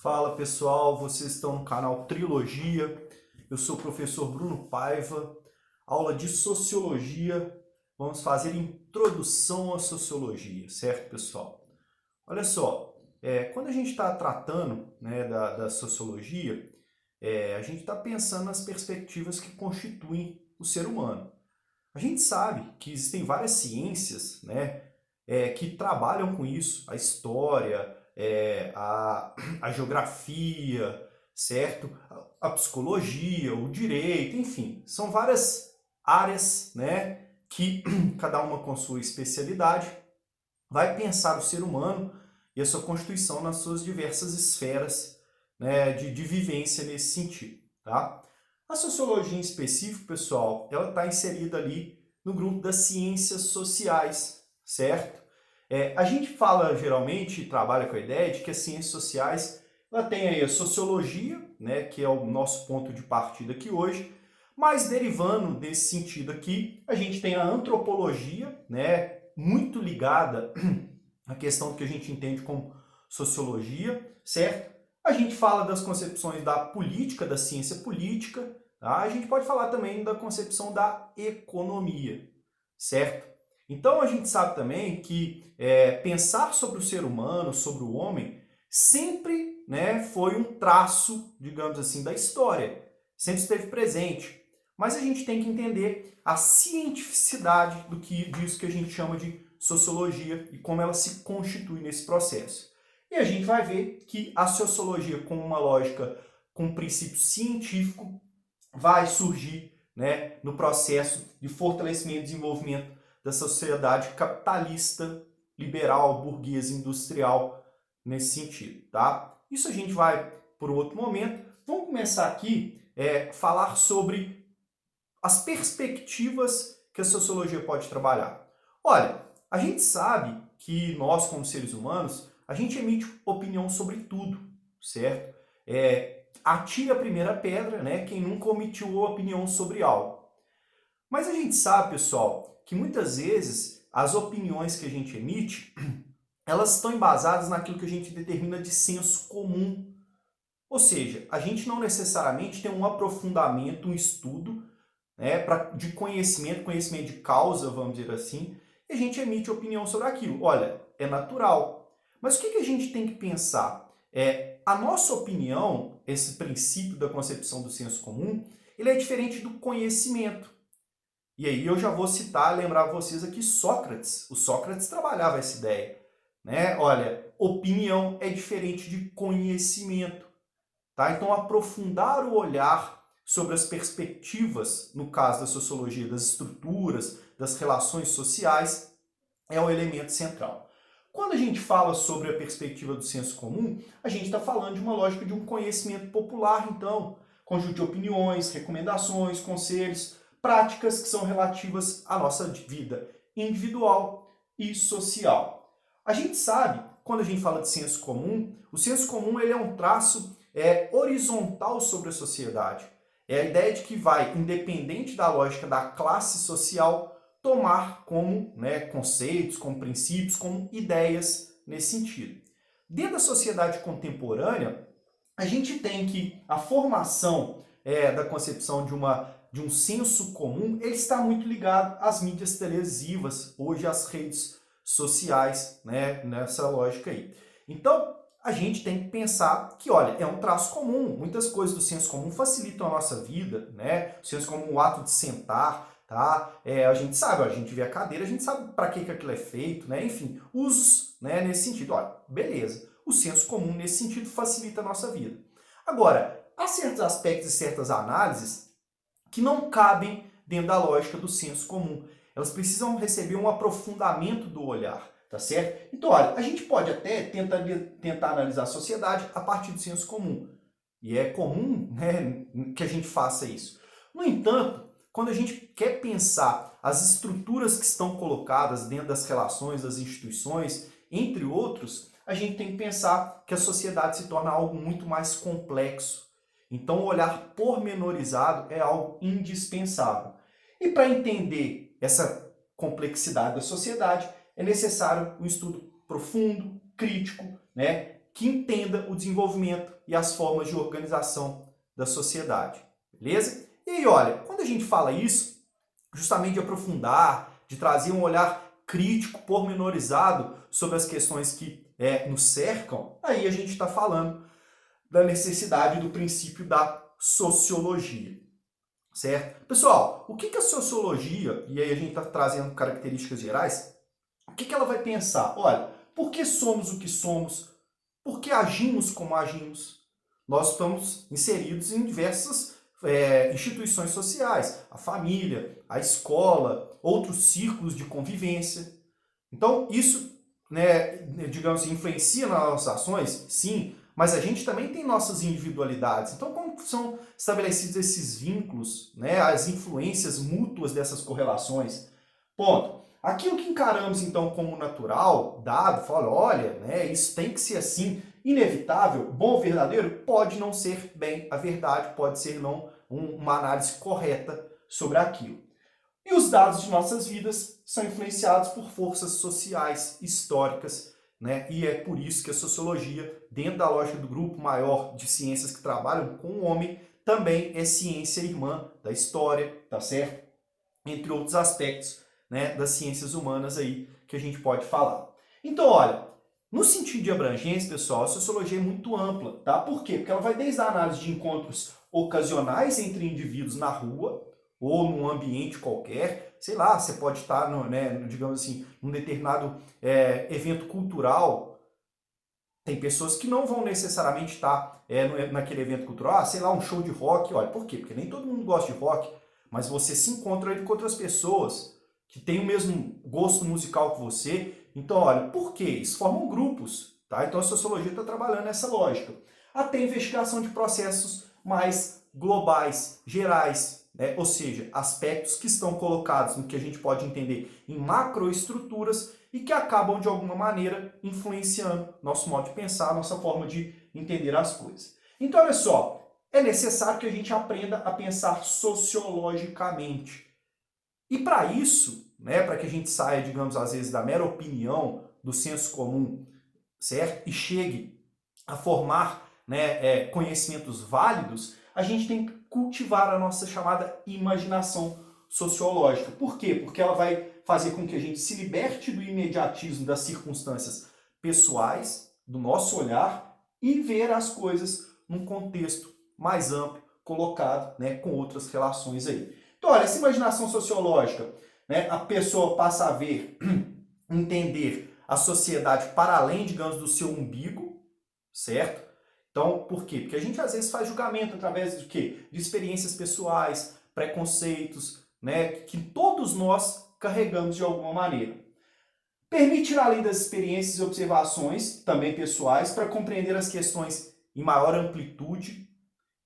Fala pessoal, vocês estão no canal Trilogia. Eu sou o professor Bruno Paiva, aula de Sociologia. Vamos fazer introdução à Sociologia, certo pessoal? Olha só, quando a gente está tratando, né, da Sociologia, a gente está pensando nas perspectivas que constituem o ser humano. A gente sabe que existem várias ciências, né, que trabalham com isso, a história, a geografia, certo? A psicologia, o direito, enfim, são várias áreas, né, que cada uma com sua especialidade vai pensar o ser humano e a sua constituição nas suas diversas esferas, né, de vivência nesse sentido, tá? A sociologia em específico, pessoal, ela está inserida ali no grupo das ciências sociais, certo? A gente fala geralmente, trabalha com a ideia de que as ciências sociais, ela tem aí a sociologia, né, que é o nosso ponto de partida aqui hoje, mas derivando desse sentido aqui, a gente tem a antropologia, né, muito ligada à questão do que a gente entende como sociologia, certo? A gente fala das concepções da política, da ciência política, tá? A gente pode falar também da concepção da economia, certo? Então a gente sabe também que pensar sobre o ser humano, sobre o homem, sempre, né, foi um traço, digamos assim, da história, sempre esteve presente. Mas a gente tem que entender a cientificidade disso que a gente chama de sociologia e como ela se constitui nesse processo. E a gente vai ver que a sociologia, com uma lógica, com um princípio científico, vai surgir, né, no processo de fortalecimento e desenvolvimento da sociedade capitalista, liberal, burguesa, industrial, nesse sentido, tá? Isso a gente vai por um outro momento. Vamos começar aqui falar sobre as perspectivas que a sociologia pode trabalhar. Olha, a gente sabe que nós, como seres humanos, a gente emite opinião sobre tudo, certo? Atire a primeira pedra, né? Quem nunca emitiu opinião sobre algo. Mas a gente sabe, pessoal, que muitas vezes as opiniões que a gente emite, elas estão embasadas naquilo que a gente determina de senso comum. Ou seja, a gente não necessariamente tem um aprofundamento, um estudo, né, de conhecimento de causa, vamos dizer assim, e a gente emite opinião sobre aquilo. Olha, é natural. Mas o que a gente tem que pensar? A nossa opinião, esse princípio da concepção do senso comum, ele é diferente do conhecimento. E aí eu já vou citar, lembrar vocês aqui Sócrates. O Sócrates trabalhava essa ideia, né? Olha, opinião é diferente de conhecimento, tá? Então aprofundar o olhar sobre as perspectivas, no caso da sociologia, das estruturas, das relações sociais, é o elemento central. Quando a gente fala sobre a perspectiva do senso comum, a gente está falando de uma lógica de um conhecimento popular, então, conjunto de opiniões, recomendações, conselhos, práticas que são relativas à nossa vida individual e social. A gente sabe, quando a gente fala de senso comum, o senso comum ele é um traço horizontal sobre a sociedade. É a ideia de que vai, independente da lógica da classe social, tomar como, né, conceitos, como princípios, como ideias nesse sentido. Dentro da sociedade contemporânea, a gente tem que a formação da concepção de um senso comum, ele está muito ligado às mídias televisivas, hoje às redes sociais, né, nessa lógica aí. Então, a gente tem que pensar que, olha, é um traço comum. Muitas coisas do senso comum facilitam a nossa vida, né? O senso comum, o ato de sentar, tá? A gente sabe, ó, a gente vê a cadeira, a gente sabe para que aquilo é feito, né? Enfim, usos, né, nesse sentido. Olha, beleza. O senso comum, nesse sentido, facilita a nossa vida. Agora, há certos aspectos e certas análises que não cabem dentro da lógica do senso comum. Elas precisam receber um aprofundamento do olhar, tá certo? Então, olha, a gente pode até tentar analisar a sociedade a partir do senso comum. E é comum, né, que a gente faça isso. No entanto, quando a gente quer pensar as estruturas que estão colocadas dentro das relações, das instituições, entre outros, a gente tem que pensar que a sociedade se torna algo muito mais complexo. Então, o olhar pormenorizado é algo indispensável. E para entender essa complexidade da sociedade, é necessário um estudo profundo, crítico, né, que entenda o desenvolvimento e as formas de organização da sociedade, beleza? E aí, olha, quando a gente fala isso, justamente de aprofundar, de trazer um olhar crítico, pormenorizado sobre as questões que nos cercam, aí a gente está falando da necessidade do princípio da sociologia, certo? Pessoal, o que a sociologia, e aí a gente está trazendo características gerais, o que ela vai pensar? Olha, por que somos o que somos? Por que agimos como agimos? Nós estamos inseridos em diversas instituições sociais, a família, a escola, outros círculos de convivência. Então, isso, né, digamos assim, influencia nas nossas ações? Sim, mas a gente também tem nossas individualidades. Então, como são estabelecidos esses vínculos, né, as influências mútuas dessas correlações? Ponto. Aquilo que encaramos, então, como natural, dado, fala, olha, né, isso tem que ser assim, inevitável, bom, verdadeiro, pode não ser bem a verdade, pode ser não uma análise correta sobre aquilo. E os dados de nossas vidas são influenciados por forças sociais, históricas, né? E é por isso que a sociologia, dentro da lógica do grupo maior de ciências que trabalham com o homem, também é ciência irmã da história, tá certo? Entre outros aspectos, né, das ciências humanas aí que a gente pode falar. Então, olha, no sentido de abrangência, pessoal, a sociologia é muito ampla, tá? Por quê? Porque ela vai desde a análise de encontros ocasionais entre indivíduos na rua ou num ambiente qualquer, sei lá, você pode estar, digamos assim, num determinado evento cultural. Tem pessoas que não vão necessariamente estar naquele evento cultural, sei lá, um show de rock, olha, por quê? Porque nem todo mundo gosta de rock, mas você se encontra ali com outras pessoas que têm o mesmo gosto musical que você. Então, olha, por quê? Eles formam grupos, tá? Então a sociologia está trabalhando nessa lógica. Até investigação de processos mais globais, gerais, né? Ou seja, aspectos que estão colocados no que a gente pode entender em macroestruturas e que acabam, de alguma maneira, influenciando nosso modo de pensar, nossa forma de entender as coisas. Então, olha só, é necessário que a gente aprenda a pensar sociologicamente. E para isso, né, para que a gente saia, digamos, às vezes, da mera opinião, do senso comum, certo? E chegue a formar, né, conhecimentos válidos, a gente tem que cultivar a nossa chamada imaginação sociológica. Por quê? Porque ela vai fazer com que a gente se liberte do imediatismo das circunstâncias pessoais, do nosso olhar, e ver as coisas num contexto mais amplo, colocado, né, com outras relações aí. Então, olha, essa imaginação sociológica, né, a pessoa passa a ver, entender a sociedade para além, digamos, do seu umbigo, certo? Então, por quê? Porque a gente às vezes faz julgamento através de quê? De experiências pessoais, preconceitos, né, que todos nós carregamos de alguma maneira. Permite ir além das experiências e observações, também pessoais, para compreender as questões em maior amplitude,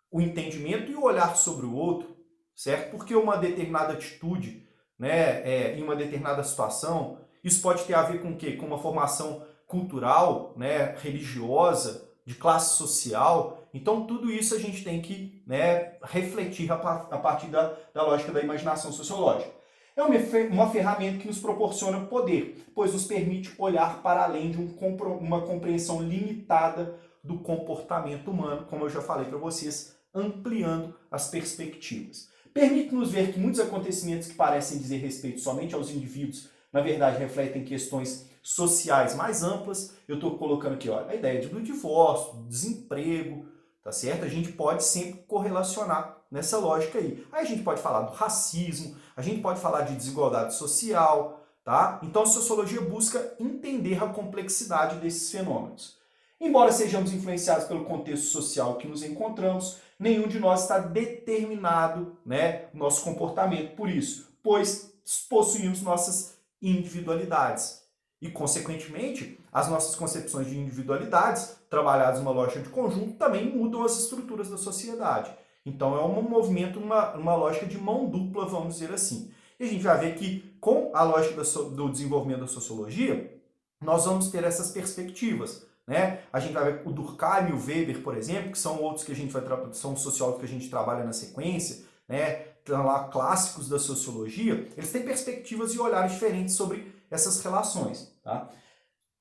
o entendimento e o olhar sobre o outro, certo? Porque uma determinada atitude, né, em uma determinada situação, isso pode ter a ver com o quê? Com uma formação cultural, né, religiosa, de classe social. Então, tudo isso a gente tem que, né, refletir a partir da lógica da imaginação sociológica. É uma ferramenta que nos proporciona poder, pois nos permite olhar para além de uma compreensão limitada do comportamento humano, como eu já falei para vocês, ampliando as perspectivas. Permite-nos ver que muitos acontecimentos que parecem dizer respeito somente aos indivíduos, na verdade, refletem questões sociais mais amplas. Eu estou colocando aqui, olha, a ideia do divórcio, do desemprego, tá certo? A gente pode sempre correlacionar nessa lógica aí. Aí a gente pode falar do racismo, a gente pode falar de desigualdade social, tá? Então a sociologia busca entender a complexidade desses fenômenos. Embora sejamos influenciados pelo contexto social que nos encontramos, nenhum de nós está determinado, né, no nosso comportamento por isso, pois possuímos nossas individualidades. E, consequentemente, as nossas concepções de individualidades, trabalhadas numa lógica de conjunto, também mudam as estruturas da sociedade. Então é um movimento, uma lógica de mão dupla, vamos dizer assim. E a gente vai ver que, com a lógica do desenvolvimento da sociologia, nós vamos ter essas perspectivas. Né? A gente vai ver o Durkheim e o Weber, por exemplo, que são outros que a gente são sociólogos que a gente trabalha na sequência, né? Então, lá, clássicos da sociologia, eles têm perspectivas e olhares diferentes sobre essas relações. Tá?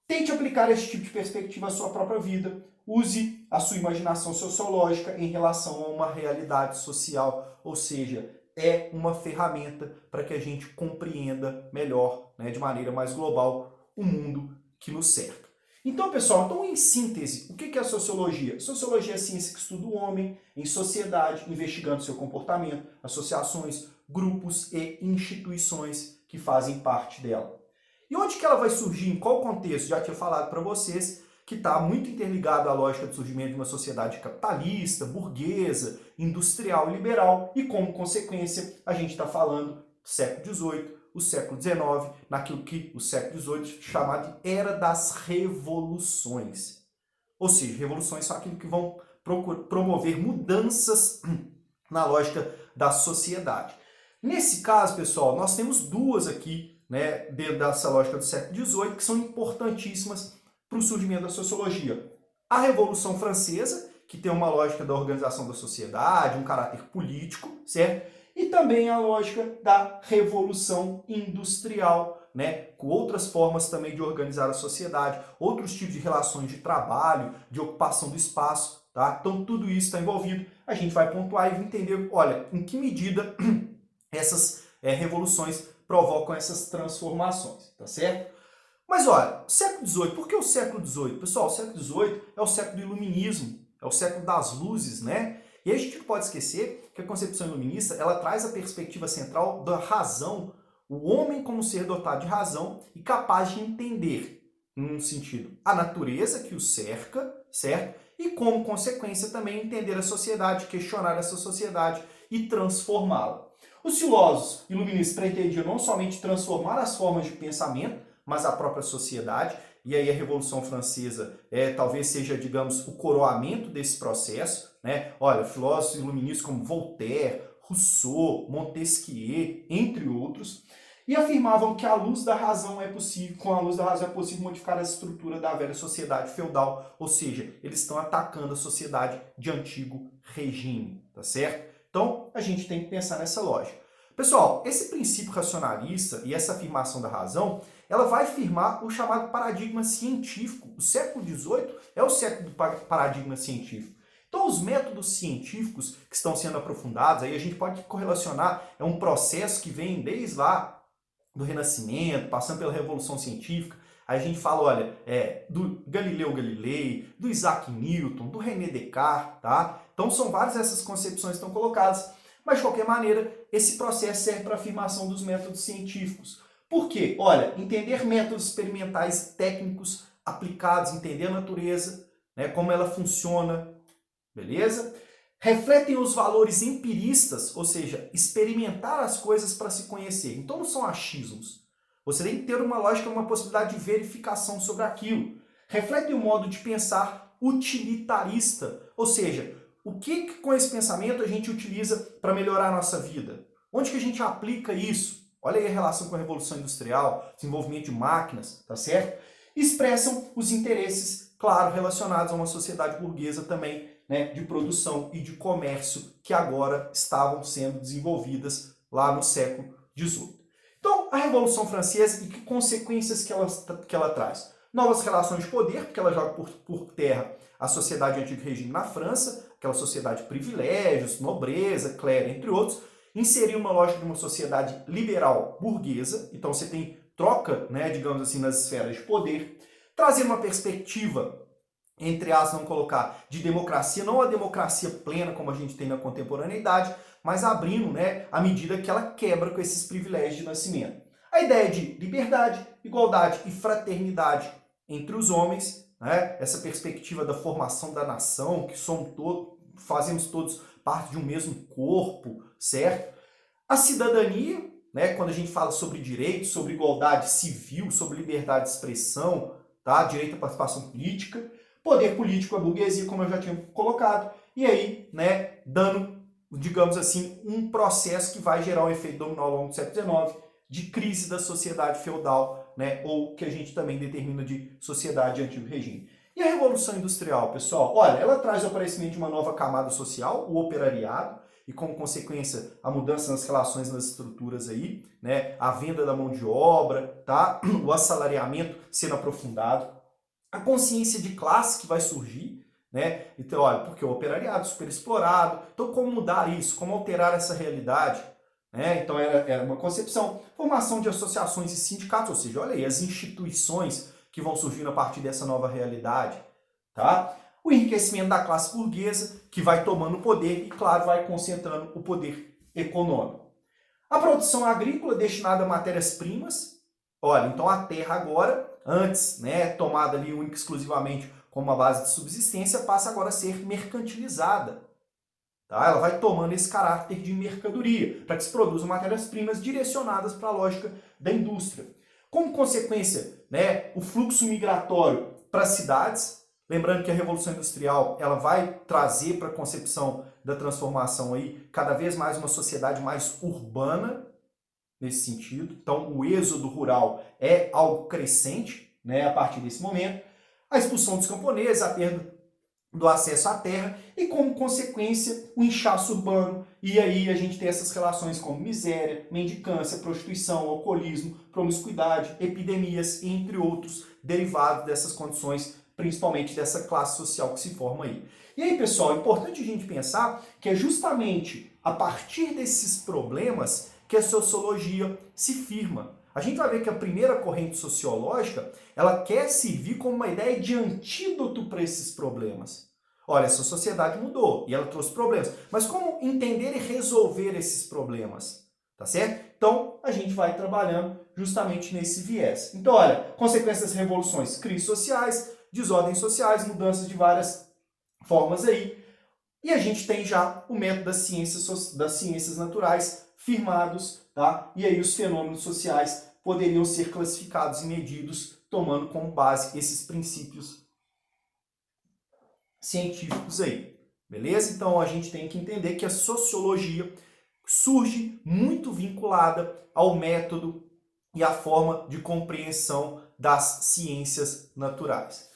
Tente aplicar esse tipo de perspectiva à sua própria vida. Use a sua imaginação sociológica em relação a uma realidade social, ou seja, é uma ferramenta para que a gente compreenda melhor, né, de maneira mais global, o mundo que nos cerca. Então, pessoal, em síntese, o que é a sociologia? Sociologia é a ciência que estuda o homem em sociedade, investigando seu comportamento, associações, grupos e instituições que fazem parte dela. E onde que ela vai surgir? Em qual contexto? Já tinha falado para vocês que está muito interligado à lógica do surgimento de uma sociedade capitalista, burguesa, industrial e liberal, e como consequência a gente está falando do século XVIII, o século XIX, naquilo que o século XVIII chama de Era das Revoluções. Ou seja, revoluções são aquilo que vão promover mudanças na lógica da sociedade. Nesse caso, pessoal, nós temos duas aqui, né, dentro dessa lógica do século XVIII, que são importantíssimas para o surgimento da sociologia. A Revolução Francesa, que tem uma lógica da organização da sociedade, um caráter político, certo? E também a lógica da Revolução Industrial, né, com outras formas também de organizar a sociedade, outros tipos de relações de trabalho, de ocupação do espaço, tá? Então tudo isso está envolvido. A gente vai pontuar e entender, olha, em que medida essas revoluções provocam essas transformações, tá certo? Mas olha, século XVIII, por que o século XVIII? Pessoal, o século XVIII é o século do iluminismo, é o século das luzes, né? E a gente não pode esquecer que a concepção iluminista, ela traz a perspectiva central da razão, o homem como ser dotado de razão e capaz de entender, num sentido, a natureza que o cerca, certo? E como consequência também entender a sociedade, questionar essa sociedade e transformá-la. Os filósofos iluministas pretendiam não somente transformar as formas de pensamento, mas a própria sociedade, e aí a Revolução Francesa talvez seja, digamos, o coroamento desse processo, né? Olha, filósofos iluministas como Voltaire, Rousseau, Montesquieu, entre outros, e afirmavam que a luz da razão é possível, com a luz da razão é possível modificar a estrutura da velha sociedade feudal, ou seja, eles estão atacando a sociedade de antigo regime, tá certo? Então, a gente tem que pensar nessa lógica. Pessoal, esse princípio racionalista e essa afirmação da razão, ela vai firmar o chamado paradigma científico. O século XVIII é o século do paradigma científico. Então, os métodos científicos que estão sendo aprofundados, aí a gente pode correlacionar, é um processo que vem desde lá do Renascimento, passando pela Revolução Científica. Aí a gente fala, olha, do Galileu Galilei, do Isaac Newton, do René Descartes, tá? Então, são várias essas concepções que estão colocadas. Mas, de qualquer maneira, esse processo serve para a afirmação dos métodos científicos. Por quê? Olha, entender métodos experimentais técnicos aplicados, entender a natureza, né, como ela funciona, beleza? Refletem os valores empiristas, ou seja, experimentar as coisas para se conhecer. Então não são achismos. Você tem que ter uma lógica, uma possibilidade de verificação sobre aquilo. Refletem o modo de pensar utilitarista, ou seja, o que com esse pensamento a gente utiliza para melhorar a nossa vida? Onde que a gente aplica isso? Olha aí a relação com a Revolução Industrial, desenvolvimento de máquinas, tá certo? Expressam os interesses, claro, relacionados a uma sociedade burguesa também, né, de produção e de comércio que agora estavam sendo desenvolvidas lá no século XVIII. Então, a Revolução Francesa e que consequências que ela traz? Novas relações de poder, porque ela joga por terra a sociedade de antigo regime na França, aquela sociedade de privilégios, nobreza, clero, entre outros, inserir uma lógica de uma sociedade liberal burguesa, então você tem troca, né, digamos assim, nas esferas de poder, trazer uma perspectiva, entre aspas, não colocar, de democracia, não a democracia plena como a gente tem na contemporaneidade, mas abrindo, né, à medida que ela quebra com esses privilégios de nascimento. A ideia de liberdade, igualdade e fraternidade entre os homens, né, essa perspectiva da formação da nação, que fazemos todos parte de um mesmo corpo, certo? A cidadania, né, quando a gente fala sobre direitos, sobre igualdade civil, sobre liberdade de expressão, tá? Direito à participação política, poder político, a burguesia, como eu já tinha colocado, e aí, né, dando, digamos assim, um processo que vai gerar um efeito dominó ao longo do século XIX, de crise da sociedade feudal, né, ou que a gente também determina de sociedade de antigo regime. E a Revolução Industrial, pessoal? Olha, ela traz o aparecimento de uma nova camada social, o operariado, e como consequência a mudança nas relações, nas estruturas aí, né, a venda da mão de obra, tá? O assalariamento sendo aprofundado. A consciência de classe que vai surgir, né? Então, olha, porque o operariado superexplorado, então como mudar isso, como alterar essa realidade? Né? Então era uma concepção, formação de associações e sindicatos, ou seja, olha aí, as instituições que vão surgindo a partir dessa nova realidade. Tá? O enriquecimento da classe burguesa, que vai tomando poder e, claro, vai concentrando o poder econômico. A produção agrícola destinada a matérias-primas, olha, então a terra agora, antes, né, tomada ali única e exclusivamente como uma base de subsistência, passa agora a ser mercantilizada. Tá? Ela vai tomando esse caráter de mercadoria, para que se produzam matérias-primas direcionadas para a lógica da indústria. Como consequência, né, o fluxo migratório para as cidades, lembrando que a Revolução Industrial ela vai trazer para a concepção da transformação aí cada vez mais uma sociedade mais urbana, nesse sentido. Então, o êxodo rural é algo crescente, né, a partir desse momento. A expulsão dos camponeses, a perda do acesso à terra e, como consequência, o inchaço urbano. E aí a gente tem essas relações como miséria, mendicância, prostituição, alcoolismo, promiscuidade, epidemias, entre outros, derivados dessas condições, principalmente dessa classe social que se forma aí. E aí, pessoal, é importante a gente pensar que é justamente a partir desses problemas que a sociologia se firma. A gente vai ver que a primeira corrente sociológica, ela quer servir como uma ideia de antídoto para esses problemas. Olha, essa sociedade mudou e ela trouxe problemas, mas como entender e resolver esses problemas? Tá certo? Então, a gente vai trabalhando justamente nesse viés. Então, olha, consequências das revoluções, crises sociais, desordens sociais, mudanças de várias formas aí. E a gente tem já o método das ciências naturais firmados, tá? E aí os fenômenos sociais poderiam ser classificados e medidos tomando como base esses princípios científicos aí, beleza? Então a gente tem que entender que a sociologia surge muito vinculada ao método e à forma de compreensão das ciências naturais.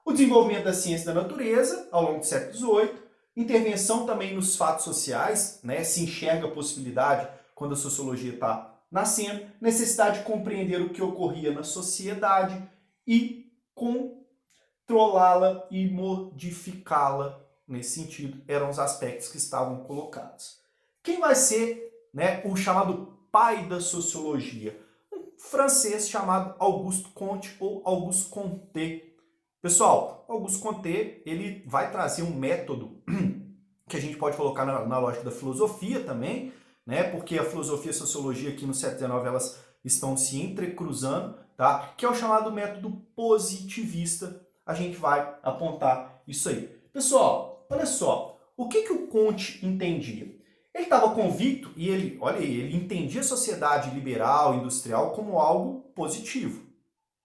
O desenvolvimento da ciência da natureza ao longo do século XVIII, intervenção também nos fatos sociais, né? Se enxerga a possibilidade quando a sociologia está nascendo, necessidade de compreender o que ocorria na sociedade e controlá-la e modificá-la nesse sentido, eram os aspectos que estavam colocados. Quem vai ser, né, o chamado pai da sociologia? Um francês chamado Auguste Comte ou Auguste Comte. Pessoal, Auguste Comte, ele vai trazer um método que a gente pode colocar na lógica da filosofia também, né? Porque a filosofia e a sociologia aqui no século XIX elas estão se entrecruzando, tá? Que é o chamado método positivista. A gente vai apontar isso aí. Pessoal, olha só, o que o Comte entendia? Ele estava convicto e ele, olha aí, ele entendia a sociedade liberal, industrial como algo positivo.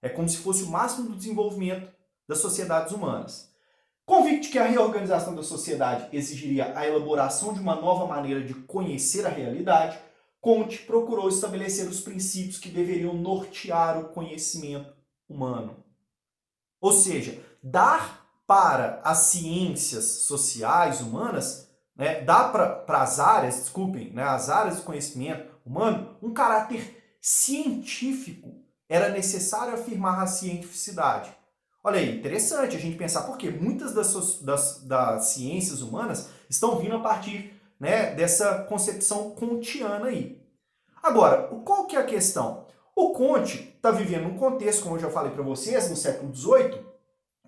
É como se fosse o máximo do desenvolvimento das sociedades humanas. Convicto de que a reorganização da sociedade exigiria a elaboração de uma nova maneira de conhecer a realidade, Comte procurou estabelecer os princípios que deveriam nortear o conhecimento humano. Ou seja, dar para as ciências sociais humanas, né, dar para as áreas, desculpem, né, as áreas do conhecimento humano, um caráter científico. Era necessário afirmar a cientificidade. Olha aí, interessante a gente pensar porque muitas das ciências humanas estão vindo a partir, né, dessa concepção kantiana aí. Agora, qual que é a questão? O Comte está vivendo um contexto, como eu já falei para vocês, no século XVIII,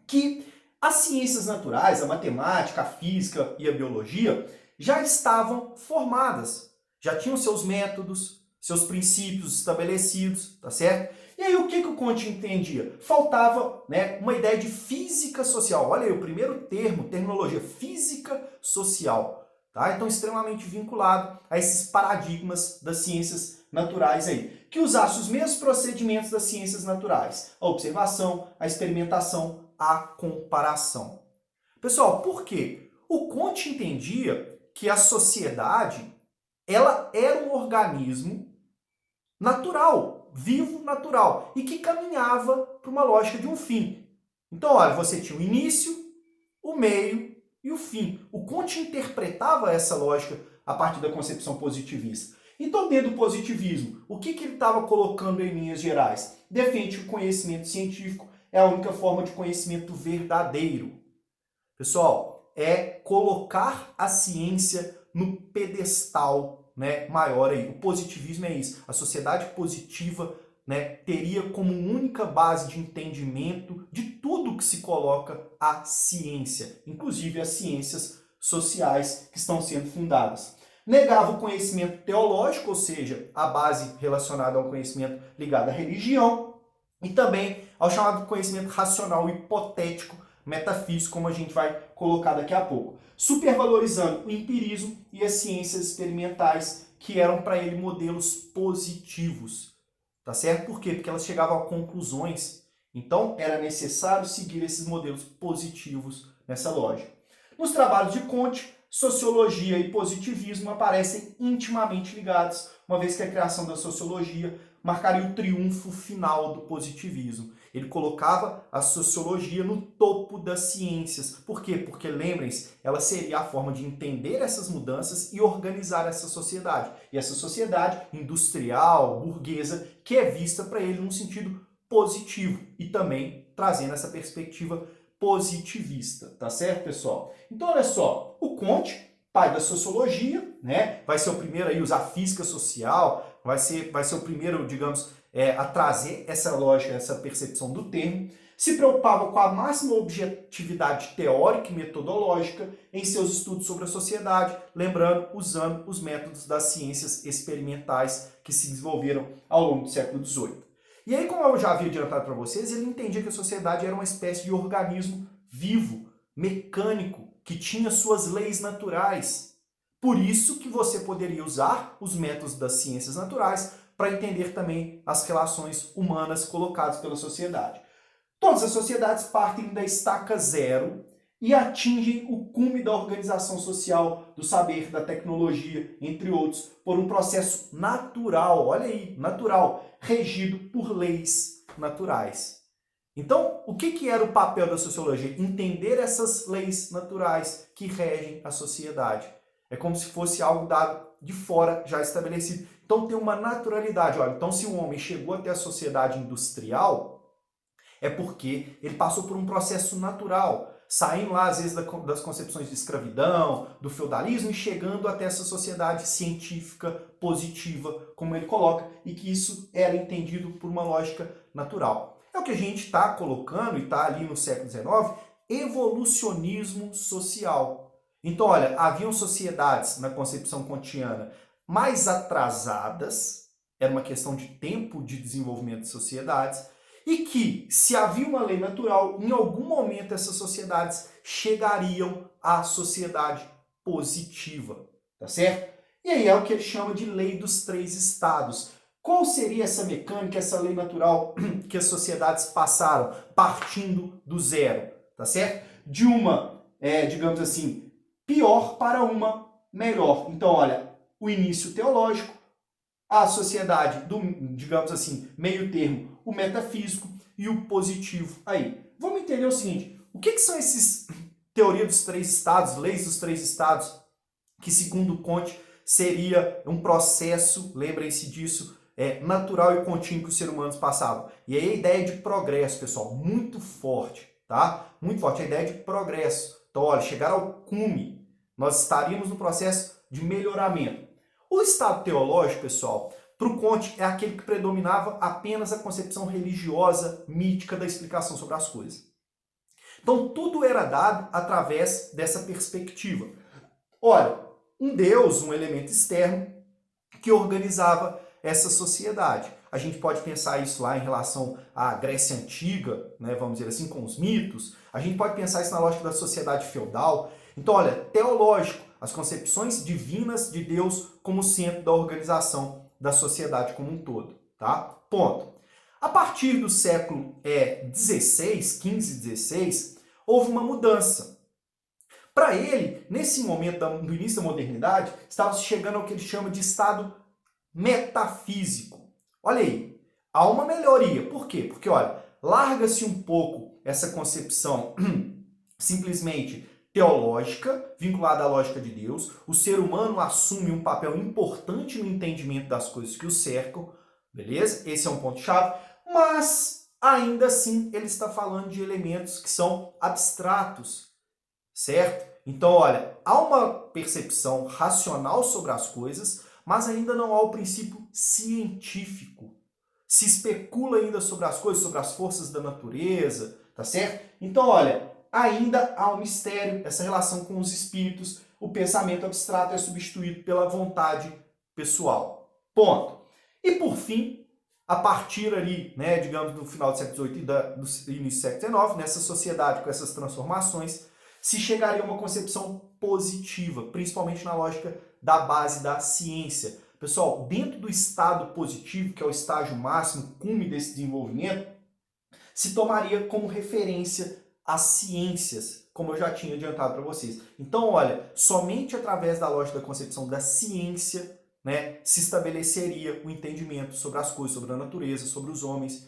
que as ciências naturais, a matemática, a física e a biologia já estavam formadas, já tinham seus métodos, seus princípios estabelecidos, tá certo? E aí o que o Comte entendia? Faltava, né, uma ideia de física social. Olha aí o primeiro termo, terminologia, física social. Tá? Então extremamente vinculado a esses paradigmas das ciências naturais aí. Que usasse os mesmos procedimentos das ciências naturais. A observação, a experimentação, a comparação. Pessoal, por quê? O Comte entendia que a sociedade ela era um organismo natural, vivo, natural, e que caminhava para uma lógica de um fim. Então, olha, você tinha o início, o meio e o fim. O Comte interpretava essa lógica a partir da concepção positivista. Então, dentro do positivismo, o que ele estava colocando em linhas gerais? Defende que o conhecimento científico é a única forma de conhecimento verdadeiro. Pessoal, é colocar a ciência no pedestal, né, maior aí. O positivismo é isso. A sociedade positiva, né, teria como única base de entendimento de tudo que se coloca a ciência, inclusive as ciências sociais que estão sendo fundadas. Negava o conhecimento teológico, ou seja, a base relacionada ao conhecimento ligado à religião, e também ao chamado conhecimento racional hipotético, metafísico, como a gente vai colocar daqui a pouco. Supervalorizando o empirismo e as ciências experimentais, que eram para ele modelos positivos. Tá certo? Por quê? Porque elas chegavam a conclusões. Então, era necessário seguir esses modelos positivos nessa lógica. Nos trabalhos de Comte, sociologia e positivismo aparecem intimamente ligados, uma vez que a criação da sociologia marcaria o triunfo final do positivismo. Ele colocava a sociologia no topo das ciências. Por quê? Porque, lembrem-se, ela seria a forma de entender essas mudanças e organizar essa sociedade. E essa sociedade industrial, burguesa, que é vista para ele num sentido positivo e também trazendo essa perspectiva positivista, tá certo, pessoal? Então, olha só, o Comte, pai da sociologia, né, vai ser o primeiro a usar física social, vai ser o primeiro, digamos, a trazer essa lógica, essa percepção do termo, se preocupava com a máxima objetividade teórica e metodológica em seus estudos sobre a sociedade, lembrando, usando os métodos das ciências experimentais que se desenvolveram ao longo do século XVIII. E aí, como eu já havia adiantado para vocês, ele entendia que a sociedade era uma espécie de organismo vivo, mecânico, que tinha suas leis naturais. Por isso que você poderia usar os métodos das ciências naturais para entender também as relações humanas colocadas pela sociedade. Todas as sociedades partem da estaca zero e atingem o cume da organização social, do saber, da tecnologia, entre outros, por um processo natural, olha aí, natural, regido por leis naturais. Então, o que era o papel da sociologia? Entender essas leis naturais que regem a sociedade. É como se fosse algo dado de fora, já estabelecido. Então tem uma naturalidade. Olha, então se o homem chegou até a sociedade industrial, é porque ele passou por um processo natural, saindo lá às vezes das concepções de escravidão, do feudalismo e chegando até essa sociedade científica positiva, como ele coloca, e que isso era entendido por uma lógica natural. É o que a gente está colocando, e está ali no século XIX, evolucionismo social. Então, olha, haviam sociedades na concepção kantiana mais atrasadas, era uma questão de tempo de desenvolvimento de sociedades, e que, se havia uma lei natural, em algum momento essas sociedades chegariam à sociedade positiva, tá certo? E aí é o que ele chama de lei dos três estados. Qual seria essa mecânica, essa lei natural que as sociedades passaram, partindo do zero, tá certo? De uma, digamos assim, pior para uma melhor. Então, olha, o início teológico, a sociedade do, digamos assim, meio termo, o metafísico e o positivo. Aí, vamos entender o seguinte, o que são esses teoria dos três estados, leis dos três estados, que segundo Comte seria um processo, lembrem-se disso, natural e contínuo que os seres humanos passavam. E aí a ideia de progresso, pessoal, muito forte, tá? Muito forte, a ideia de progresso. Então, olha, chegar ao cume, nós estaríamos no processo de melhoramento. O estado teológico, pessoal, para o Comte é aquele que predominava apenas a concepção religiosa, mítica da explicação sobre as coisas. Então, tudo era dado através dessa perspectiva. Olha, um Deus, um elemento externo, que organizava essa sociedade. A gente pode pensar isso lá em relação à Grécia Antiga, né, vamos dizer assim, com os mitos. A gente pode pensar isso na lógica da sociedade feudal. Então, olha, teológico, as concepções divinas de Deus como centro da organização da sociedade como um todo, tá? Ponto. A partir do século XVI, XV e XVI, houve uma mudança. Para ele, nesse momento do início da modernidade, estava chegando ao que ele chama de estado metafísico. Olha aí, há uma melhoria. Por quê? Porque, olha, larga-se um pouco essa concepção simplesmente teológica, vinculada à lógica de Deus. O ser humano assume um papel importante no entendimento das coisas que o cercam, beleza? Esse é um ponto-chave. Mas ainda assim ele está falando de elementos que são abstratos, certo? Então, olha, há uma percepção racional sobre as coisas, mas ainda não há o princípio científico. Se especula ainda sobre as coisas, sobre as forças da natureza, tá certo? Então, olha, ainda há um mistério, essa relação com os espíritos, o pensamento abstrato é substituído pela vontade pessoal. Ponto. E por fim, a partir ali, né, digamos, do final do século XVIII e do início do século XIX, nessa sociedade com essas transformações, se chegaria a uma concepção positiva, principalmente na lógica da base da ciência. Pessoal, dentro do estado positivo, que é o estágio máximo, cume desse desenvolvimento, se tomaria como referência as ciências, como eu já tinha adiantado para vocês. Então, olha, somente através da lógica da concepção da ciência, né, se estabeleceria o entendimento sobre as coisas, sobre a natureza, sobre os homens,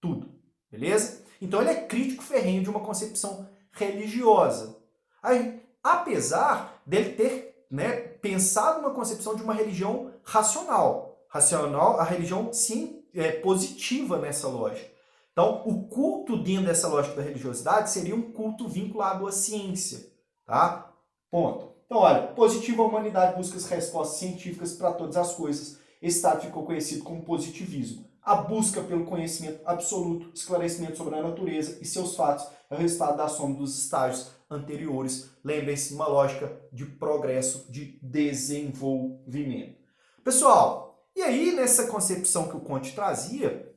tudo. Beleza? Então ele é crítico ferrenho de uma concepção religiosa. Aí, apesar dele ter, né, pensado uma concepção de uma religião racional, a religião sim positiva nessa lógica. Então, o culto dentro dessa lógica da religiosidade seria um culto vinculado à ciência, tá? Ponto. Então, olha, positivo, a humanidade busca as respostas científicas para todas as coisas. Esse estado ficou conhecido como positivismo. A busca pelo conhecimento absoluto, esclarecimento sobre a natureza e seus fatos é o resultado da soma dos estágios anteriores. Lembrem-se, uma lógica de progresso, de desenvolvimento. Pessoal, e aí nessa concepção que o Comte trazia,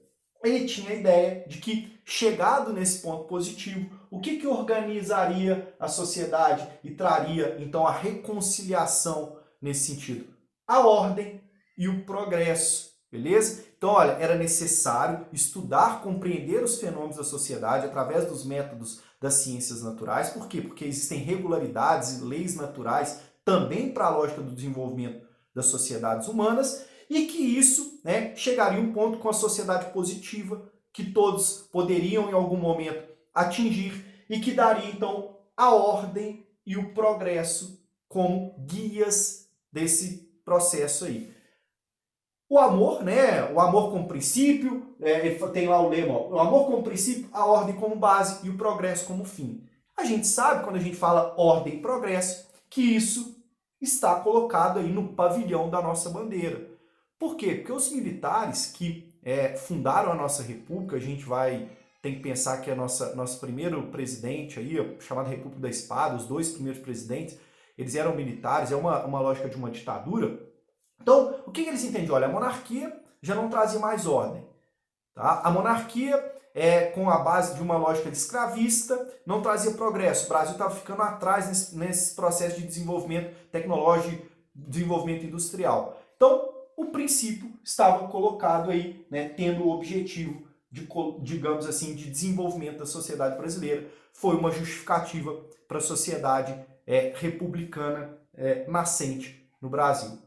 ele tinha a ideia de que, chegado nesse ponto positivo, o que organizaria a sociedade e traria, então, a reconciliação nesse sentido? A ordem e o progresso, beleza? Então, olha, era necessário estudar, compreender os fenômenos da sociedade através dos métodos das ciências naturais. Por quê? Porque existem regularidades e leis naturais também para a lógica do desenvolvimento das sociedades humanas, e que isso, né, chegaria a um ponto com a sociedade positiva que todos poderiam em algum momento atingir e que daria então a ordem e o progresso como guias desse processo aí. O amor, né, o amor como princípio, ele tem lá o lema, ó, o amor como princípio, a ordem como base e o progresso como fim. A gente sabe, quando a gente fala ordem e progresso, que isso está colocado aí no pavilhão da nossa bandeira. Por quê? Porque os militares que fundaram a nossa república, a gente tem que pensar que nosso primeiro presidente aí, chamado República da Espada, os dois primeiros presidentes, eles eram militares, é uma lógica de uma ditadura. Então, o que eles entendiam? Olha, a monarquia já não trazia mais ordem. Tá? A monarquia, com a base de uma lógica de escravista, não trazia progresso. O Brasil estava ficando atrás nesse processo de desenvolvimento tecnológico, desenvolvimento industrial. Então, o princípio estava colocado aí, né, tendo o objetivo de, digamos assim, de desenvolvimento da sociedade brasileira. Foi uma justificativa para a sociedade republicana nascente no Brasil.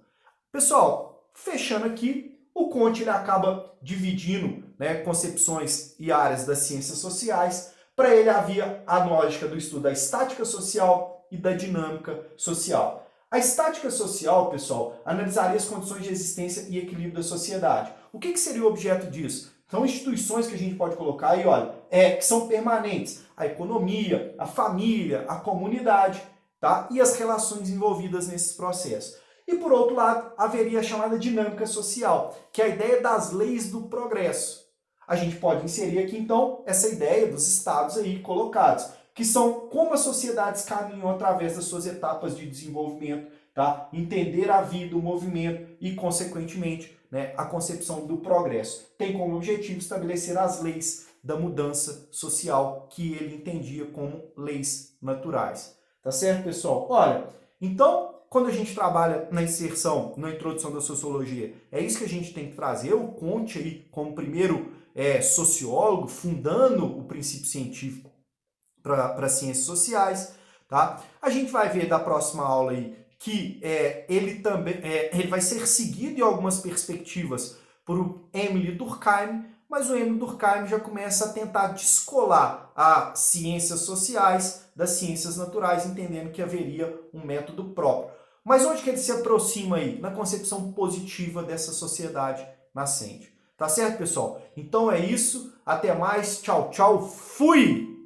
Pessoal, fechando aqui, o Comte ele acaba dividindo, né, concepções e áreas das ciências sociais. Para ele havia a lógica do estudo da estática social e da dinâmica social. A estática social, pessoal, analisaria as condições de existência e equilíbrio da sociedade. O que seria o objeto disso? São instituições que a gente pode colocar aí, olha, que são permanentes. A economia, a família, a comunidade, tá? E as relações envolvidas nesses processos. E por outro lado, haveria a chamada dinâmica social, que é a ideia das leis do progresso. A gente pode inserir aqui, então, essa ideia dos estados aí colocados, que são como as sociedades caminham através das suas etapas de desenvolvimento, tá? Entender a vida, o movimento e, consequentemente, né, a concepção do progresso. Tem como objetivo estabelecer as leis da mudança social que ele entendia como leis naturais. Tá certo, pessoal? Olha, então, quando a gente trabalha na inserção, na introdução da sociologia, é isso que a gente tem que trazer. O Comte aí, como primeiro sociólogo, fundando o princípio científico para ciências sociais, tá? A gente vai ver da próxima aula aí que ele também ele vai ser seguido em algumas perspectivas por Émile Durkheim, mas o Émile Durkheim já começa a tentar descolar as ciências sociais das ciências naturais, entendendo que haveria um método próprio. Mas onde que ele se aproxima aí? Na concepção positiva dessa sociedade nascente. Tá certo, pessoal? Então é isso. Até mais, tchau, tchau, fui!